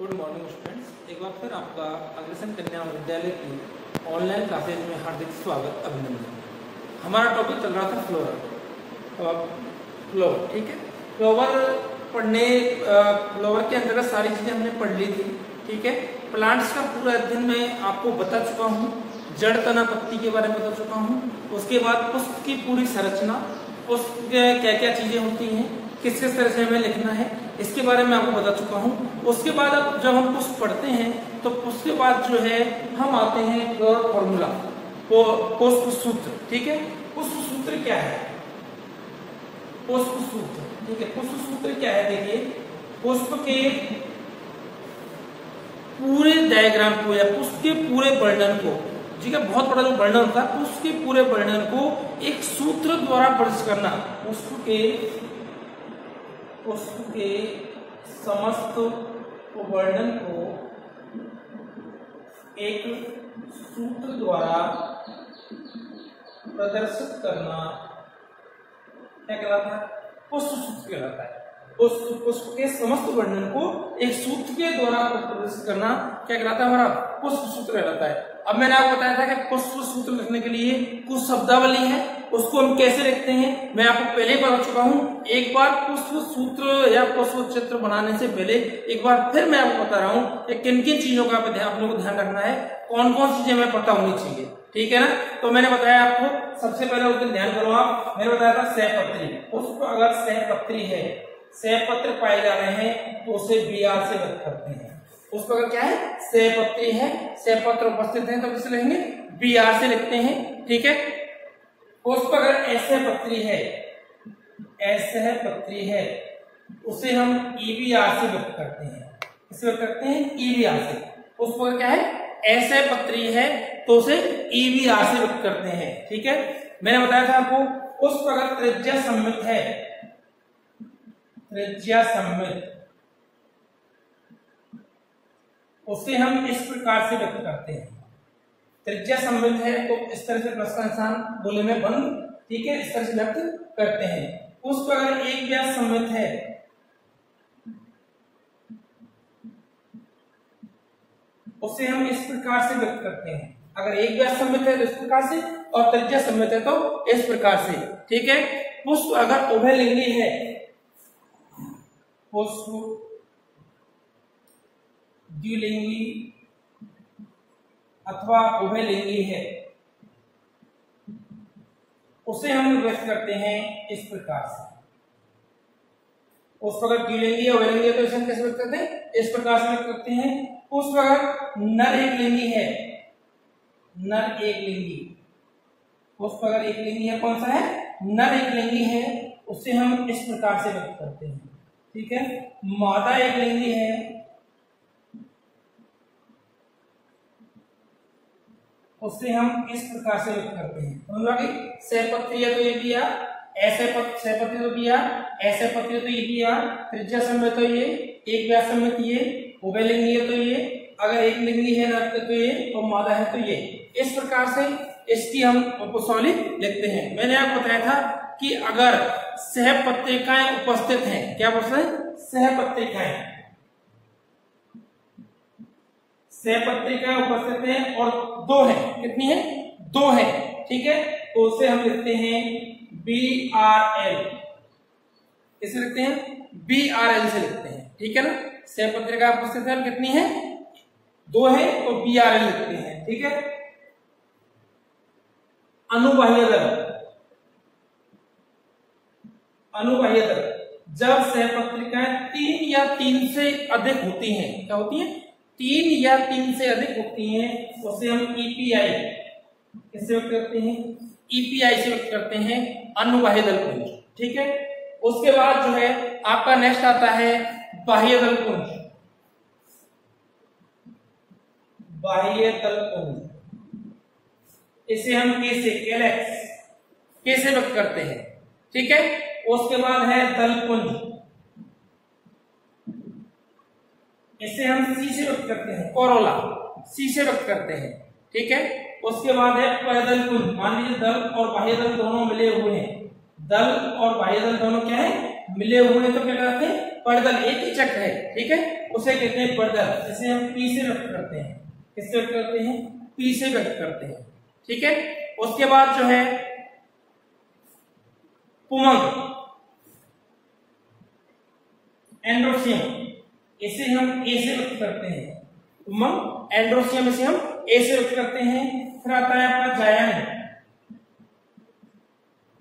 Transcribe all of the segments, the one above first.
Good morning students, एक बार फिर आपका अग्रसेन कन्या विद्यालय की ऑनलाइन क्लासेज में हार्दिक स्वागत, अभिनंदन। हमारा टॉपिक चल रहा था फ्लोरा। फ्लोवर, ठीक है। फ्लोवर के अंतर्गत सारी चीजें हमने पढ़ ली थी, ठीक है। प्लांट्स का पूरा अध्ययन मैं आपको बता चुका हूँ, जड़ तना पत्ती के बारे में बता चुका हूँ। उसके बाद पुष्प की पूरी संरचना, पुष्प क्या क्या चीजें होती हैं, किस किस तरह से हमें लिखना है, इसके बारे में आपको बता चुका हूँ। उसके बाद अब जब हम पुष्प पढ़ते हैं तो पुष्प के बाद जो है हम आते हैं फॉर्मूला, पुष्प सूत्र, ठीक है। पुष्प सूत्र क्या है? पुष्प सूत्र, ठीक है। पुष्प सूत्र क्या है? देखिए, पुष्प के पूरे डायग्राम को या पुष्प के पूरे वर्णन को, ठीक है, बहुत बड़ा जो वर्णन होता है, पुष्प के पूरे वर्णन को एक सूत्र द्वारा प्रदर्शित करना। पुष्प के समस्त वर्णन को एक सूत्र द्वारा प्रदर्शित करना क्या कहलाता है? पुष्प सूत्र कहलाता है। पुष्प के समस्त वर्णन को एक सूत्र के द्वारा प्रदर्शित करना क्या कहलाता है? हमारा पुष्प सूत्र कहलाता है। अब मैंने आपको बताया था कि पुष्प सूत्र लिखने के लिए कुछ शब्दावली है, उसको हम कैसे लिखते हैं मैं आपको पहले बता चुका हूं। एक बार पुष्प सूत्र या पुष्प चित्र बनाने से पहले एक बार फिर मैं आपको बता रहा हूं कि किन किन चीजों का आप लोगों को ध्यान रखना है, कौन कौन सी चीजें हमें पता होनी चाहिए, ठीक है ना। तो मैंने बताया आपको, सबसे पहले उस दिन ध्यान करो आप, मैंने बताया था सहपत्री। पुष्प अगर सहपत्री है, सहपत्र पाए जा रहे हैं तो उसे बीआर से व्यक्त करते हैं। पुष्प अगर क्या है? सहपत्री है, सहपत्र उपस्थित है तो किसे लिखेंगे? बीआर से लिखते हैं, ठीक है। पुष्प अगर असहपत्री है, उसे हम ईबीआर से व्यक्त करते हैं। किसे व्यक्त करते हैं? ईबीआर से। पुष्प अगर क्या है? असहपत्री है तो उसे ईबीआर से व्यक्त करते हैं, ठीक है। मैंने बताया था आपको, पुष्प अगर त्रिज्या सममित है, त्रिज्या सममित, उसे हम इस प्रकार से व्यक्त करते हैं। त्रिज्या सममित है तो इस तरह से प्लस का निशान गोले में बंद, ठीक है, इस तरह से व्यक्त करते हैं। पुष्प अगर एक व्यास सममित है, उसे हम इस प्रकार से व्यक्त करते हैं। अगर एक व्यास सममित है तो इस प्रकार से, और त्रिज्या सममित है तो इस प्रकार से, ठीक है। पुष्प अगर उभयलिंगी है, पुष्प द्विलिंगी अथवा उभयलिंगी है, उसे हम व्यक्त करते हैं इस प्रकार से। पुष्प अगर द्विलिंगी या उभयलिंगी है तो इसे हम कैसे व्यक्त करते हैं? इस प्रकार से व्यक्त करते हैं। पुष्प अगर नर एक लिंगी है, नर एक लिंगी, पुष्प अगर एक लिंगी है, कौन सा है? नर एक लिंगी है, उसे हम इस प्रकार से व्यक्त करते हैं, ठीक है। मादा एक लिंगी है, उससे हम इस प्रकार से व्यक्त करते हैं। समझ गए? सहपत्री है तो ये भी आर, सहपत्री तो भी आर, असहपत्री तो ये भी आर, त्रिज्या सममित तो ये, एक व्यास सममित ये, उभयलिंगी है तो ये, अगर एक लिंगी है नर तो ये, और मादा है तो ये। इस प्रकार से इसकी हम उपसौली लिखते हैं। मैंने आपको बताया था कि अगर सहपत्रिकाएं उपस्थित हैं, क्या बोलते हैं? सहपत्रिकाएं, सहपत्रिकाएं उपस्थित हैं और दो है, कितनी है? दो है, ठीक है। तो उसे हम लिखते हैं BRL, किसे लिखते हैं? BRL से लिखते हैं, ठीक है ना। सहपत्रिका उपस्थित है कितनी है? दो है तो BRL लिखते हैं, ठीक है। अनुबाह्य दल, अनुबाह्य दल, जब सहपत्रिकाएं 3 या 3 से अधिक होती हैं, क्या होती हैं? 3 या 3 से अधिक होती हैं, उसे हम EPI किससे व्यक्त करते हैं? EPI से व्यक्त करते हैं, अनुबाह्य दल पुंज, ठीक है। उसके बाद जो है आपका नेक्स्ट आता है बाह्य दल पुंज, बाह्य दल पुंज, इसे हम कैसे व्यक्त करते हैं, ठीक है। उसके बाद है दल पुंज, इसे हम सी से व्यक्त करते हैं, कोरोला सी से व्यक्त करते हैं, ठीक है। उसके बाद है परदल पुंज, मान लीजिए दल और बाह्य दल दोनों मिले हुए हैं, दल और बाह्य दल दोनों क्या है? मिले हुए हैं, तो क्या कहते हैं? परदल, एक ही चक्र है, ठीक है। उसे कहते हैं पर्दल। इसे हम पी से व्यक्त करते हैं। किससे व्यक्त करते हैं? पी से व्यक्त करते हैं। ठीक है। उसके बाद जो है पुमंग एंड्रोसियम, इसे हम ए से व्यक्त करते हैं। पुमंग एंड्रोसियम इसे हम ए से व्यक्त करते हैं। फिर आता है आपका जायंग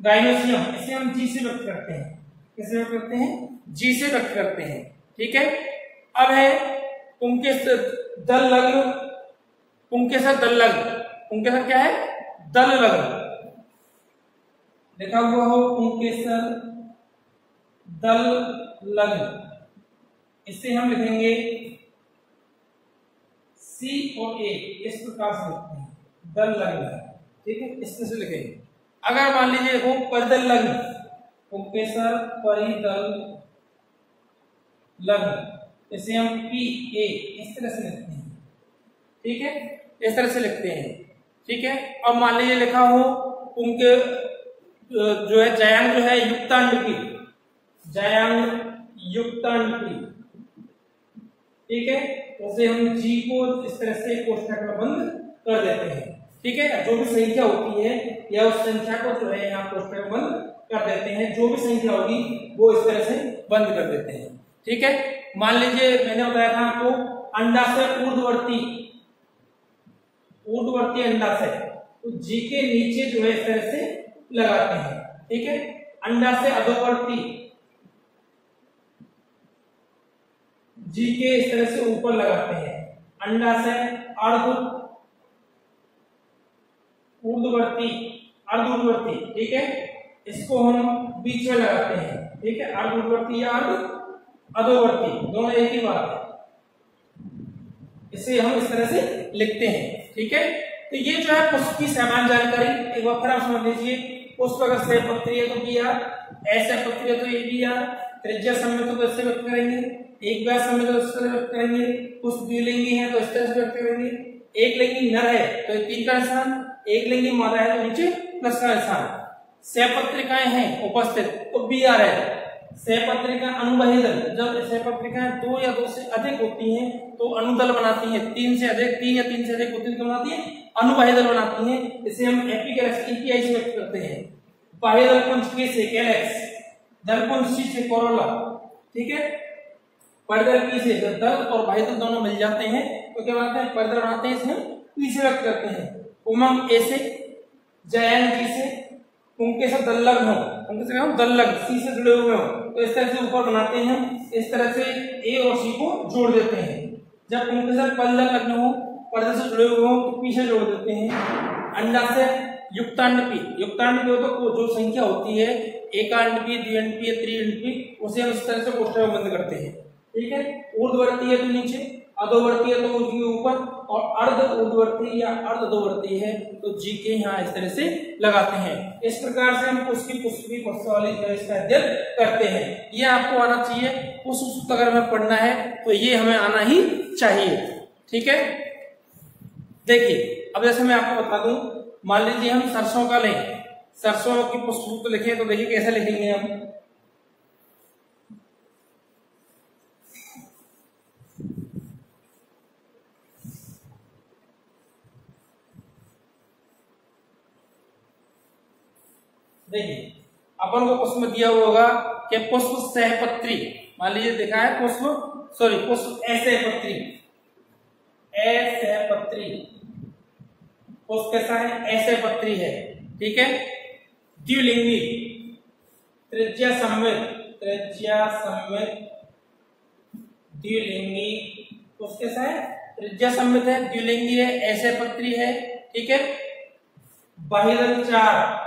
गाइनोसियम, इसे हम जी से व्यक्त करते हैं। किससे व्यक्त करते हैं? जी से व्यक्त करते हैं। ठीक है। अब है पुंकेसर दल लग्न। पुंकेसर दल लग्न, पुंकेसर क्या है? दल लग्न। लिखा हुआ हो पुंकेसर दल लग्न, इसे हम लिखेंगे सी और ए, इस प्रकार से लिखते हैं दल लग्न। ठीक है, इस तरह से लिखेंगे। अगर मान लीजिए देखो परिदल लग्न, पुंकेसर परिदल लग्न, इसे हम पी ए इस तरह से लिखते हैं। ठीक है, इस तरह से लिखते हैं। ठीक है। अब मान लीजिए लिखा हो पुंके जो है जयांग जो है युक्तांडकी, जयांग युक्तांडकी। ठीक है, उसे हम जी को इस तरह से कोष्ठक में बंद कर देते हैं। ठीक है, जो भी संख्या होती है या उस संख्या को जो है यहाँ कोष्ठक में बंद कर देते हैं। जो भी संख्या होगी वो इस तरह से बंद कर देते हैं। ठीक है। मान लीजिए मैंने बताया था आपको अंडाशय ऊर्ध्ववर्ती अंडाशय, तो जी के नीचे जो है इस तरह से लगाते हैं। ठीक है। अंडाशय अधोवर्ती, जी के इस तरह से ऊपर लगाते हैं। अंडाशय अर्धऊर्ध्ववर्ती। ठीक है, इसको हम बीच में लगाते हैं। ठीक है, अर्धऊर्ध्ववर्ती या अधोवर्ती दोनों एक ही बात है। इसे हम इस तरह से लिखते हैं। ठीक है। तो ये जो है पुष्प की सामान्य जानकारी एक बार फिर आप समझ लीजिए। पुष्प अगर सहपत्री है तो बी आर, असहपत्री है तो ए बी आर, त्रिज्या सममित तो इससे व्यक्त करेंगे, एक व्यास सममित तो इस तरह व्यक्त करेंगे, पुष्प द्विलिंगी है तो इस तरह से व्यक्त करेंगे, एक लिंगी नर है तो 3 का निशान, एक लिंगी मादा है तो नीचे प्लस का निशान। सहपत्रिकाएं हैं उपस्थित तो बी आर है। सहपत्रिका अनुबहिदल, जब सहपत्रिकाएं 2 या 2 से अधिक होती हैं तो अनुदल बनाती हैं। 3 या 3 से अधिक होती है तो बनाती है अनुबहिदल बनाती हैं। इसे हम एपिकैलेक्स ईपीआई से व्यक्त करते हैं। बाह्यदल पुंज के से कैलेक्स, दलपुंज सी से कोरोला। ठीक है। परिदल पी से जब दल और बाह्यदल दोनों मिल जाते हैं तो क्या बनाते हैं? परिदल बनाते हैं। इसमें पी से व्यक्त करते हैं। उमंग ए से, जयंग जी से, पुंकेसर दल लग्न हो, पुंकेसर हम दल लग्न सी से जुड़े हुए हो तो इस तरह से ऊपर बनाते हैं। इस तरह से ए और सी को जोड़ देते हैं। जब पुंकेसर परिदल लग्न हो, परिदल से जुड़े हुए हो तो पी से जोड़ देते हैं। अंडाशय युक्तांडपी हो तो जो संख्या होती है एकांडपी, द्विअंडपी या त्रिअंडपी, उसे हम इस तरह से कोष्ठक में बंद करते हैं। ठीक है। ऊर्ध्ववर्ती है तो नीचे, अधोवर्ती है तो उसके ऊपर, और अर्ध ऊर्ध्ववर्ती या अर्ध अधोवर्ती है तो जी के यहाँ इस तरह से लगाते हैं। इस प्रकार से हम पुष्प वाली इसका अध्ययन करते हैं। ये आपको आना चाहिए। पुष्प सूत्र अगर हमें पढ़ना है तो ये हमें आना ही चाहिए। ठीक है। देखिए अब जैसे मैं आपको बता दूं, मान लीजिए हम सरसों का लें, सरसों की पुष्प सूत्र लिखें तो देखिए कैसे लिखेंगे हम। देखिए अपन को पुष्प में दिया हुआ होगा कि पुष्प सहपत्री, मान लीजिए देखा है पुष्प असहपत्री, पुष्प कैसा है? असहपत्री है। ठीक है। द्विलिंगी, त्रिज्या सममित द्विलिंगी, पुष्प कैसा है? त्रिज्या सममित है, द्विलिंगी है, असहपत्री है। ठीक है। बाह्यदल 4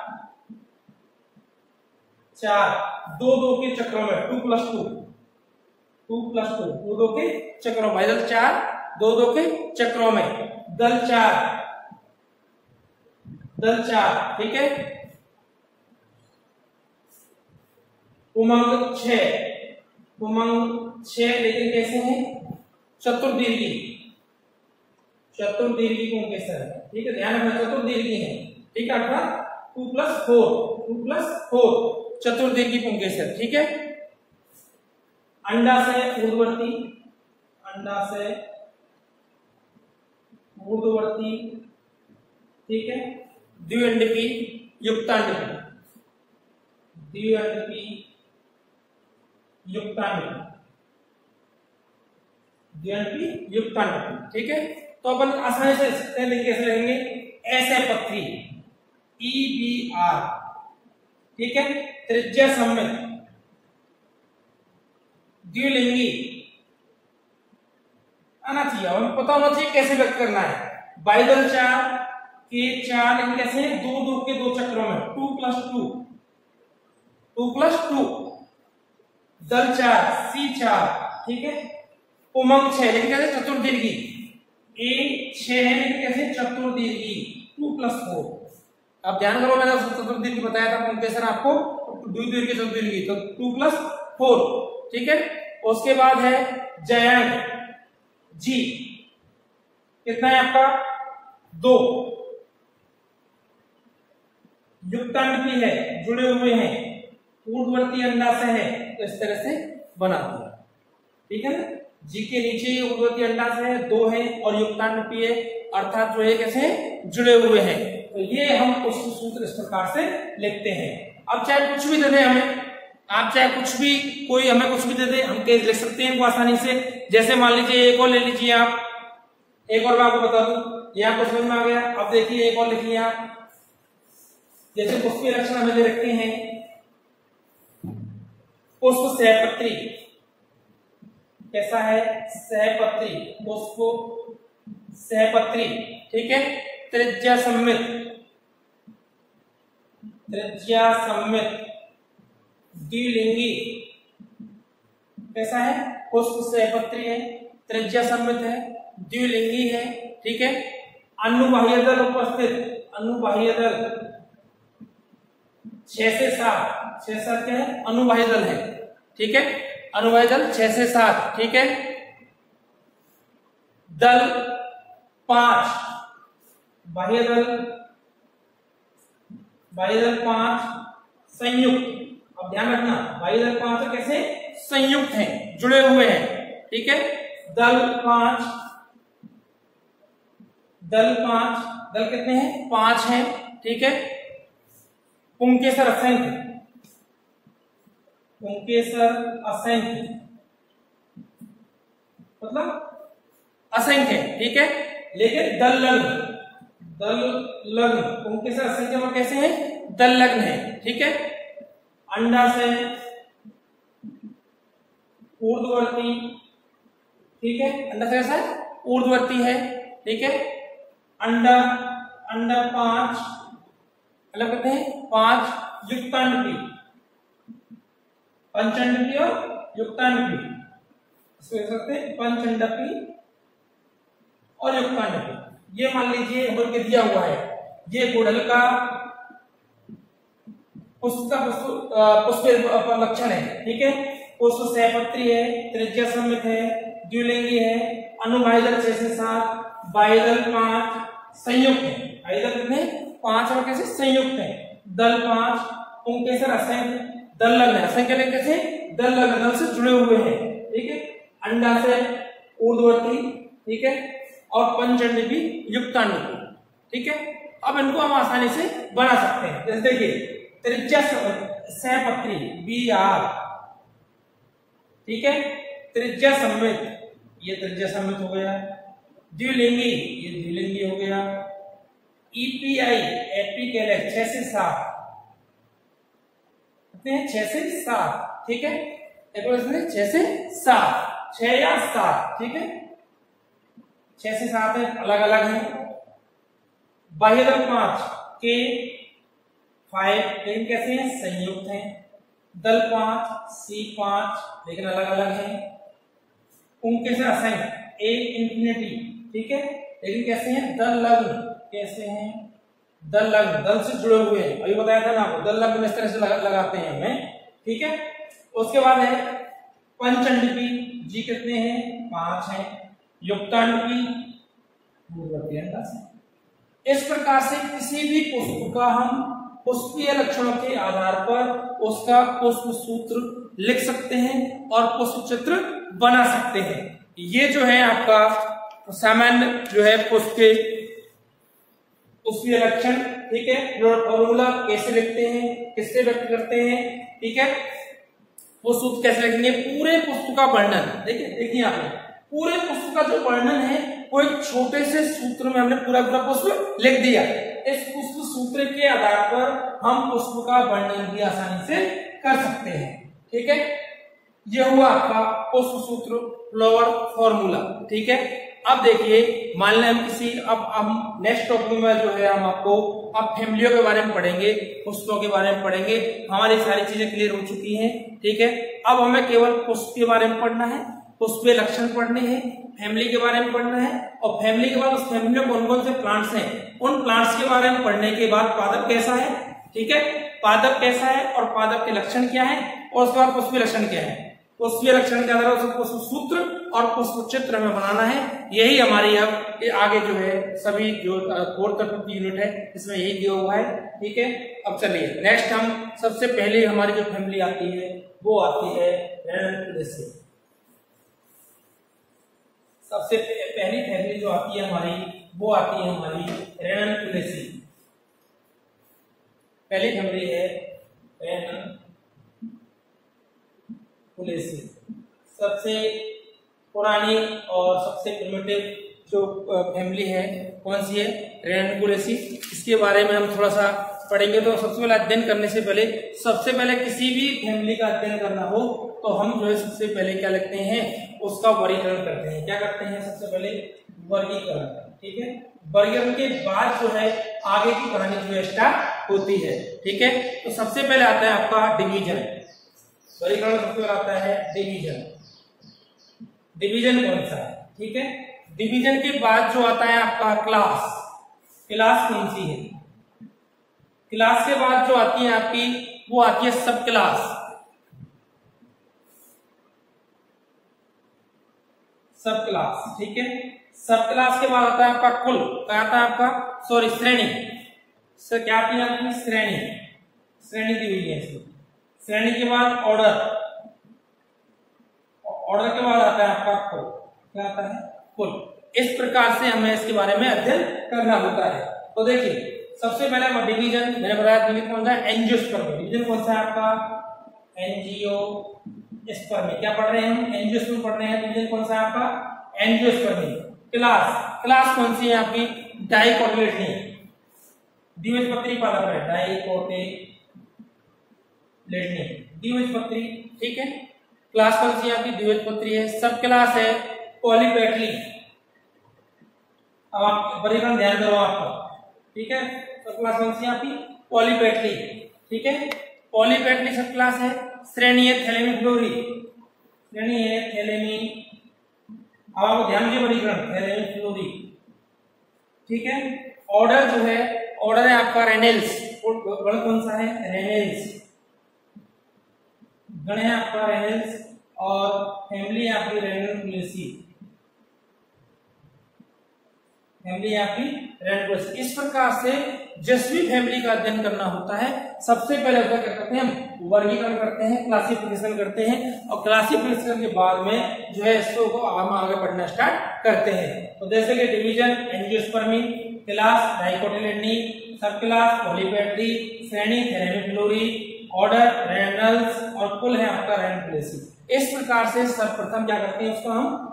2 के चक्रों में 2+2 2 के चक्रों में, बाह्यदल 4 2 के चक्रों में, दल 4 ठीक है। उमंग 6 लेकिन कैसे हैं? चतुर्दीर्घी पुंकेसर है। ठीक है, ध्यान रखना चतुर्दीर्घी है। ठीक है, अर्थात 2+4 चतुर्दीर्घी पुंकेसर। ठीक है। अंडाशय ऊर्ध्ववर्ती, अंडाशय ऊर्ध्ववर्ती, ठीक है, द्विअंडपी युक्तांडपी, द्विअंडपी युक्तांडपी, द्विअंडपी युक्तांडपी, ठीक है। तो अपन आसानी से कैसे लिखेंगे, ऐसे पत्री EBR, ठीक है, त्रिज्या सममित द्विलिंगी आना चाहिए, हमें पता होना चाहिए कैसे व्यक्त करना है। बाइदल 4 के 4 लेकिन कैसे है, 2 2 के 2 चक्रों में 2 + 2 2 + 2, दल 4 C4, ठीक है, उमंग 6 लेकिन कैसे चतुर्दीर्घी, A 6 है लेकिन कैसे चतुर्दीर्घी 2 + 4। अब ध्यान करो, मैंने चतुर्दीर्घी बताया था पुंकेसर आपको, द्विदीर्घी चतुर्दीर्घी, तो 2 + 4, ठीक है। उसके बाद है जयांक G, कितना है आपका 2, युक्तांडपी है, जुड़े हुए हैं, ऊर्ध्ववर्ती अंडाशय है, तो इस तरह से बना दिया, ठीक है ना। जी के नीचे ऊर्ध्ववर्ती अंडाशय है, 2 है और युक्तांडपी है, अर्थात जो है कैसे जुड़े हुए हैं। तो ये हम क्वेश्चन सूत्र इस प्रकार से लिखते हैं। अब चाहे कुछ भी दे दे हमें, आप चाहे कुछ भी, कोई हमें कुछ भी दे दे, हम कैसे लिख सकते हैं इनको आसानी से। जैसे मान लीजिए एक और ले लीजिए आप, एक और मैं आपको बता दूं, यहाँ कुछ समझ में आ गया। अब देखिए एक और लिखिए आप, जैसे पुष्पीय लक्षण हमें दे रखे हैं, पुष्प सहपत्री, कैसा है, सहपत्री, पुष्प सहपत्री, ठीक है, त्रिज्या सममित, त्रिज्या सममित द्विलिंगी, कैसा है, पुष्प सहपत्री है, त्रिज्या सममित है, द्विलिंगी है, ठीक है। अनुबाह्य दल उपस्थित, अनुबाह्य दल 6 से 7, 6 से 7 क्या है, अनुबाह्य दल है, ठीक है, अनुबाह्य दल 6 से 7, ठीक है। दल 5, बाह्य दल, बाह्य दल 5 संयुक्त, अब ध्यान रखना बाह्य दल 5 कैसे संयुक्त हैं, जुड़े हुए हैं, ठीक है। दल 5, दल 5, दल कितने हैं, 5 हैं, ठीक है। पुंकेसर असंख्य, पुंकेसर असंख्य मतलब असंख्य, ठीक है, लेकिन दल लग्न, दल लग्न, पुंकेसर असंख्य में कैसे हैं, दल लग्न है, ठीक है। अंडाशय ऊर्ध्ववर्ती, ठीक है, अंडाशय कैसा है, ऊर्ध्ववर्ती है, ठीक है। अंडा, अंडा 5 अलग कहते हैं, 5 युक्तांडपी, पंचंडपी और युक्तांडपी, इसको कह सकते हैं पंचंडपी और युक्तांडपी। ये मान लीजिए हम लोग दिया हुआ है, ये गुड़हल का पुष्प लक्षण है, ठीक है। पुष्प सहपत्री है, त्रिज्या सममित है, द्विलिंगी है, अनुबाह्य दल 6 से 7, बाह्य दल 5 संयुक्त है, बाह्य दल कितने 5 और कैसे संयुक्त है, दल 5 पुंकेसर असंख्य, दल लग्न, असंख्य लेकिन कैसे दल लग्न, दल से जुड़े हुए हैं, ठीक है। अंडाशय ऊर्ध्ववर्ती, ठीक है, और पंचंडपी युक्तांडपी, ठीक है। अब इनको हम आसानी से बना सकते हैं। जैसे देखिए त्रिज्या सहपत्री BR, ठीक है, त्रिज्या सममित, ये त्रिज्या सममित हो गया, द्विलिंगी, ये द्विलिंगी हो गया, EPI एपिकैलेक्स 6 से 7, कितने हैं 6 से 7, ठीक है, एक बार 6 से 7, 6 या 7, ठीक है, 6 से 7 है, अलग अलग है। बाह्य दल 5 के 5 लेकिन कैसे हैं संयुक्त हैं, दल 5 C5 लेकिन अलग अलग है। पुंकेसर असंख्य A इंफिनिटी, ठीक है, लेकिन कैसे हैं दल लग्न, कैसे हैं दल लग्न, दल से जुड़े हुए हैं, अभी बताया था ना आपको, दल लग्न इस तरह से लगाते हैं हमें, ठीक है। उसके बाद है पंचंडपी, जी कितने हैं 5 हैं, युक्तांडपी ऊर्ध्ववर्ती अंडाशय। इस प्रकार से किसी भी पुष्प का हम पुष्पीय लक्षणों के आधार पर उसका पुष्प सूत्र लिख सकते हैं और पुष्प चित्र बना सकते हैं। ये जो है आपका सामान्य जो है पुष्प के उसके लक्षण, ठीक है। फॉर्मूला कैसे लिखते हैं, किससे व्यक्त करते हैं, ठीक है। वो सूत्र कैसे लिखेंगे, पूरे पुष्प का वर्णन, देखिए आपने पूरे पुष्प का जो वर्णन है वो एक छोटे से सूत्र में हमने पूरा पुष्प लिख दिया। इस पुष्प सूत्र के आधार पर हम पुष्प का वर्णन भी आसानी से कर सकते हैं, ठीक है। ये हुआ आपका पुष्प सूत्र, फ्लावर फॉर्मूला, ठीक है। अब देखिए, मान लें हम किसी, अब हम नेक्स्ट टॉपिक में जो है हम आपको अब फैमिलियों के बारे में पढ़ेंगे, पुष्पों के बारे में पढ़ेंगे। हमारी सारी चीजें क्लियर हो चुकी हैं, ठीक है। अब हमें केवल पुष्प के बारे में पढ़ना है, पुष्प के लक्षण पढ़ने हैं, फैमिली के बारे में पढ़ना है, और फैमिली के बाद उस फैमिली में कौन कौन से प्लांट्स हैं, उन प्लांट्स के बारे में पढ़ने के बाद पादप कैसा है, ठीक है, पादप कैसा है और पादप के लक्षण क्या है, और उसके बाद पुष्पीय लक्षण क्या है। पुष्पीय लक्षण के आधार पर पुष्प सूत्र और पुष्प चित्र हमें बनाना है। यही हमारी अब आगे जो है सभी जो 4th और 5th यूनिट है इसमें यही दिया हुआ है, ठीक है। अब चलिए नेक्स्ट हम सबसे पहले हमारी जो फैमिली आती है वो आती है रेनकुलेसी। सबसे पहली फैमिली जो आती है हमारी वो आती है हमारी रेनकुलेसी। पहली फैमिली है रेनकुलेसी। सबसे पुरानी और सबसे प्रिमिटिव जो फैमिली है कौन सी है, रेनकुलेसी। इसके बारे में हम थोड़ा सा पढ़ेंगे। तो सबसे पहले अध्ययन करने से पहले, सबसे पहले किसी भी फैमिली का अध्ययन करना हो तो हम जो है सबसे पहले क्या लिखते हैं, उसका वर्गीकरण करते हैं। क्या करते हैं, सबसे पहले वर्गीकरण, ठीक है। वर्गीकरण के बाद जो है आगे की कहानी जो है स्टार्ट होती है, ठीक है। तो सबसे पहले आता है आपका डिवीजन। वर्गीकरण सबसे पहले आता है डिवीजन। डिवीजन कौन सा है, ठीक है। डिवीजन के बाद जो आता है आपका क्लास। क्लास कौन सी है, क्लास के बाद जो आती है आपकी वो आती है सब क्लास। सब क्लास, ठीक है। सब क्लास के बाद आता है आपका कुल, क्या आता है आपका, सॉरी श्रेणी। सर क्या आती है आपकी, श्रेणी। श्रेणी दी हुई है इसमें। श्रेणी के बाद ऑर्डर, ऑर्डर के बाद आता है आपका कुल, क्या आता है, कुल। इस प्रकार से हमें इसके बारे में अध्ययन करना होता है। तो देखिए सबसे पहले हम डिवीजन, मैंने बताया डिवीजन कौन सा है, एंजियोस्पर्मी। डिवीजन कौन सा है आपका, एंजियोस्पर्मी। क्या पढ़ रहे हैं हम, एंजियोस्पर्मी पढ़ रहे हैं। डिवीजन कौन सा है आपका, एंजियोस्पर्मी। क्लास, क्लास कौन सी है आपकी, डाइकोटिलेडनी। द्विबीजपत्री पादप है, डाइकोटिलेडनी, द्विबीजपत्री, ठीक है। क्लास कौन सी है आपकी, द्विबीजपत्री है। सब क्लास है पॉलीपेटली। अब आप वर्गीकरण ध्यान करो आपका, ठीक है। सब क्लास कौन सी है आपकी, पॉलीपेटली, ठीक है। पॉलीपेटली सब क्लास है। श्रेणी है थैलेमी फ्लोरी, श्रेणी है थैलेमी। अब आप ध्यान दीजिए वर्गीकरण, थैलेमी फ्लोरी, ठीक है। ऑर्डर जो है, ऑर्डर है आपका रेनेल्स। गण कौन सा है, रेनेल्स, गण है आपका रेनेल्स। और फैमिली है आपकी रेनकुलेसी, फैमिली है आपकी रेनकुलेसी। इस प्रकार से जिस भी फैमिली का अध्ययन करना होता है सबसे पहले क्या करते हैं, हम वर्गीकरण करते हैं, क्लासिफिकेशन करते हैं, और क्लासिफिकेशन के बाद में जो है इसको हम आगे पढ़ना स्टार्ट करते हैं। तो जैसे कि डिवीजन एंजियोस्पर्मी, क्लास डाइकोटिलेडनी, सब क्लास पॉलीपेटली, श्रेणी थैलेमी फ्लोरी, ऑर्डर रेनल्स, और कुल है आपका रेनकुलेसी। इस प्रकार से सर्वप्रथम क्या करते हैं, उसका हम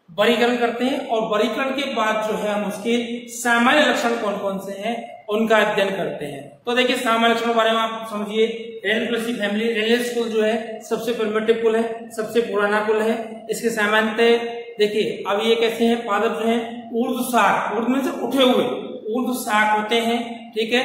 वर्गीकरण करते हैं, और वर्गीकरण के बाद जो है हम उसके सामान्य लक्षण कौन कौन से हैं उनका अध्ययन करते हैं। तो देखिए सामान्य लक्षणों के बारे में आप समझिए। रेनकुलेसी फैमिली, रेनल्स कुल जो है सबसे प्रिमिटिव कुल है, सबसे पुराना कुल है। इसके सामान्यतः देखिए अब ये कैसे हैं, पादप जो है ऊर्ध्वशाख, ऊर्ध्व में से उठे हुए ऊर्ध्वशाख होते हैं, ठीक है।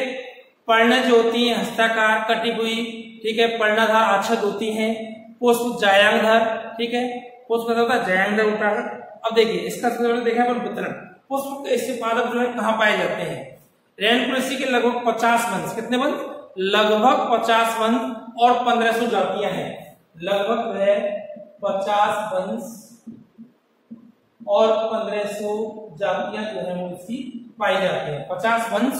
पर्णें जो होती है हस्ताकार कटी हुई, ठीक है। पर्णधार आच्छद होती है। पुष्प जायांगधर, ठीक है। पुष्प का होता है जायांगधर होता है। अब देखिए इसका देखा अपन वितरण, पुष्प इसके पादप जो है कहाँ पाए जाते हैं। रेनकुलेसी के लगभग 50 वंश, कितने वंश, लगभग 50 वंश और 1500 जातियां हैं। लगभग है 50 वंश और 1500 जातियां जो है इसकी पाई जाती है। 50 वंश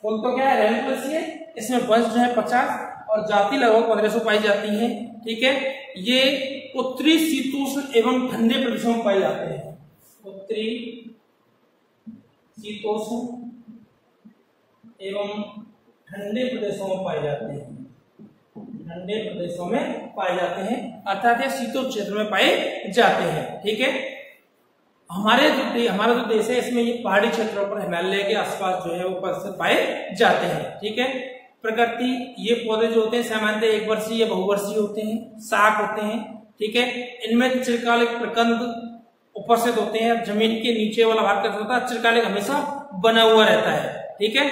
कुल तो क्या है, रेनकुलेसी है, इसमें वंश जो है 50 और जाति लगभग 1500 पाई जाती है, ठीक है। ये उत्तरी शीतोष्ण एवं ठंडे प्रदेशों में पाए जाते हैं। उत्तरी शीतोष्ण एवं ठंडे प्रदेशों में पाए जाते हैं। ठंडे प्रदेशों में पाए जाते हैं अर्थात ये शीतोष्ण क्षेत्र में पाए जाते हैं। ठीक है, हमारा जो देश है इसमें ये पहाड़ी क्षेत्रों पर हिमालय के आसपास जो है वो परिस्थित पाए जाते हैं। ठीक है, प्रकृति ये पौधे जो होते हैं सामान्यतः एक वर्षीय या बहुवर्षीय होते हैं, शाक होते हैं। ठीक है, इनमें चिरकालिक प्रकंद उपस्थित होते हैं। जमीन के नीचे वाला भाग कैसा होता है, चिरकालिक हमेशा बना हुआ रहता है। ठीक है,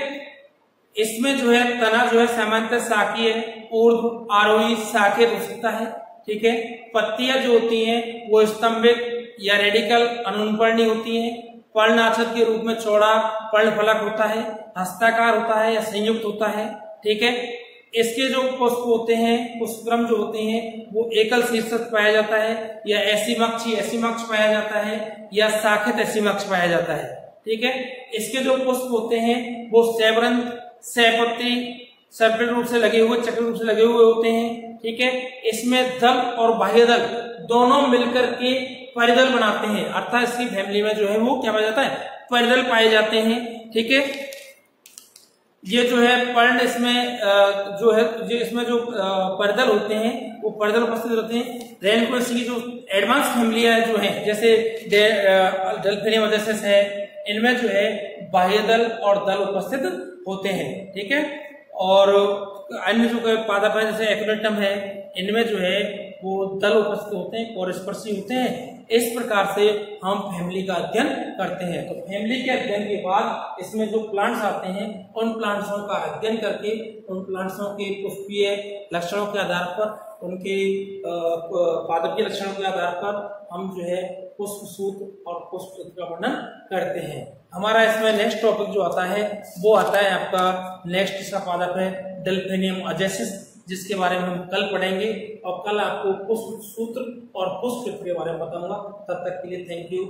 इसमें जो है तना जो है सामान्यतः शाकीय, ऊर्ध्व आरोही शाखित हो सकता है। ठीक है, पत्तियां जो होती हैं वो स्तंभित या रेडिकल अनुपर्णी होती हैं। पर्णनाक्षत्र के रूप में चौड़ा पर्णफलक होता है, हस्ताकार होता है या संयुक्त होता है। ठीक है, इसके जो पुष्प होते हैं, पुष्पक्रम जो होते हैं वो एकल शीर्षक पाया जाता है या ऐसीमक्ष पाया जाता है या शाखित ऐसीमक्ष पाया जाता है। ठीक है, इसके जो पुष्प होते हैं वो सैवरंत, सैपत्री, सर्पिल रूप से लगे हुए, चक्र रूप से लगे हुए होते हैं। ठीक है, इसमें दल और बाह्य दल दोनों मिलकर के परिदल बनाते हैं अर्थात इसकी फैमिली में जो है वो क्या पाया जाता है, परिदल पाए जाते हैं। ठीक है, ये जो है पर्ण इसमें जो है इसमें जो परिदल होते हैं वो परिदल उपस्थित होते हैं। रेनकोरेसी की जो एडवांस फैमिलियां जो हैं जैसे डेल्फिनियम ओडेसिस है, इनमें जो है बाह्य दल और दल उपस्थित होते हैं। ठीक है, और अन्य जो पादप है जैसे एक्रोनेटम है, इनमें जो है वो दल उपस्थित होते हैं और स्पर्शी होते हैं। इस प्रकार से हम फैमिली का अध्ययन करते हैं। तो फैमिली के अध्ययन के बाद इसमें जो प्लांट्स आते हैं उन प्लांट्सों का अध्ययन करके उन प्लांट्सों के पुष्पीय लक्षणों के आधार पर, उनके पादपीय लक्षणों के आधार पर हम जो है पुष्प सूत्र और पुष्प चित्र का वर्णन करते हैं। हमारा इसमें नेक्स्ट टॉपिक जो आता है वो आता है आपका नेक्स्ट इसका पादप है डेल्फिनियम ओडेसिस, जिसके बारे में हम कल पढ़ेंगे और कल आपको पुष्प सूत्र और पुष्प चित्र के बारे में बताऊंगा। तब तक के लिए थैंक यू।